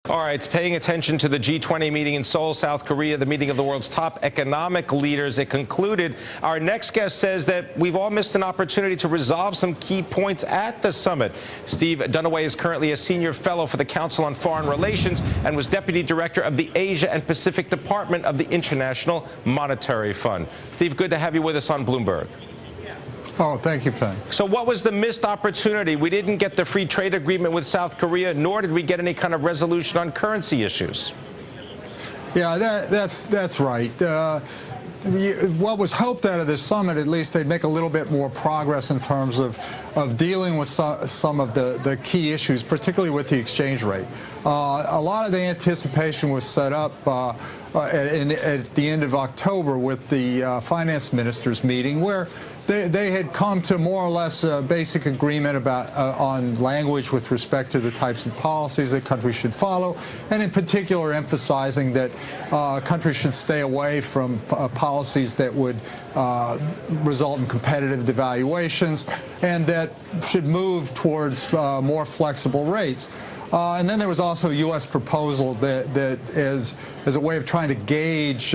All right, paying attention to the G20 meeting in Seoul, South Korea, the meeting of the world's top economic leaders. It concluded. Our next guest says that we've all missed an opportunity to resolve some key points at the summit. Steve Dunaway is currently a senior fellow for the Council on Foreign Relations and was deputy director of the Asia and Pacific Department of the International Monetary Fund. Steve, good to have you with us on Bloomberg. Oh, thank you, Penn. So what was the missed opportunity? We didn't get the free trade agreement with South Korea, nor did we get any kind of resolution on currency issues. Yeah, that's right. What was hoped out of this summit, at least they'd make a little bit more progress in terms of dealing with some of the key issues, particularly with the exchange rate. A lot of the anticipation was set up at the end of October with the finance ministers meeting, where they had come to more or less a basic agreement about on language with respect to the types of policies that countries should follow, and in particular emphasizing that countries should stay away from policies that would result in competitive devaluations, and that should move towards more flexible rates. And then there was also a U.S. proposal that as a way of trying to gauge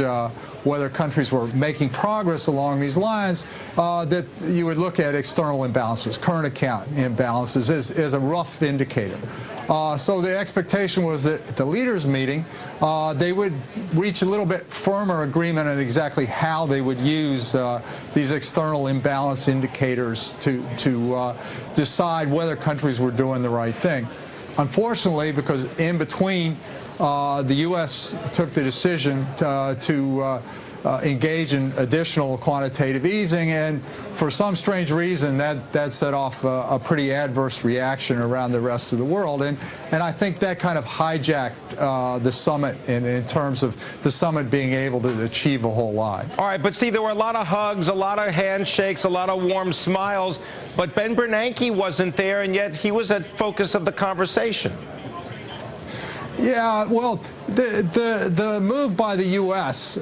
whether countries were making progress along these lines, that you would look at external imbalances, current account imbalances, as a rough indicator. So the expectation was that at the leaders' meeting, they would reach a little bit firmer agreement on exactly how they would use these external imbalance indicators to decide whether countries were doing the right thing. Unfortunately, because in between, the U.S. took the decision to engage in additional quantitative easing, and for some strange reason, that set off a pretty adverse reaction around the rest of the world, and I think that kind of hijacked the summit in terms of the summit being able to achieve a whole lot. All right, but Steve, there were a lot of hugs, a lot of handshakes, a lot of warm smiles, but Ben Bernanke wasn't there, and yet he was at focus of the conversation. Yeah, well, the move by the U.S.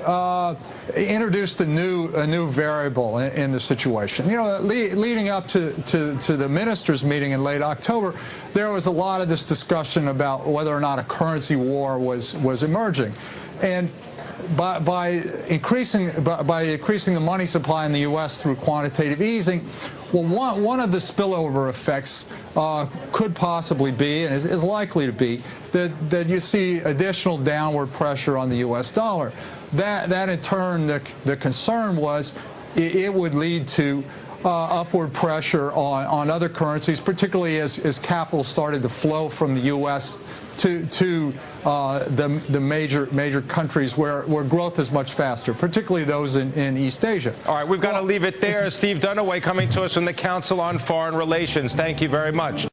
Introduced a new variable in the situation. You know, leading up to the ministers' meeting in late October, there was a lot of this discussion about whether or not a currency war was emerging, and by increasing the money supply in the U.S. through quantitative easing, well, one of the spillover effects could possibly be, and is likely to be, that you see additional downward pressure on the U.S. dollar. That in turn, the concern was it would lead to upward pressure on other currencies, particularly as capital started to flow from the U.S. to the major countries where growth is much faster, particularly those in East Asia. All right, we've got to leave it there. Steve Dunaway coming to us from the Council on Foreign Relations. Thank you very much.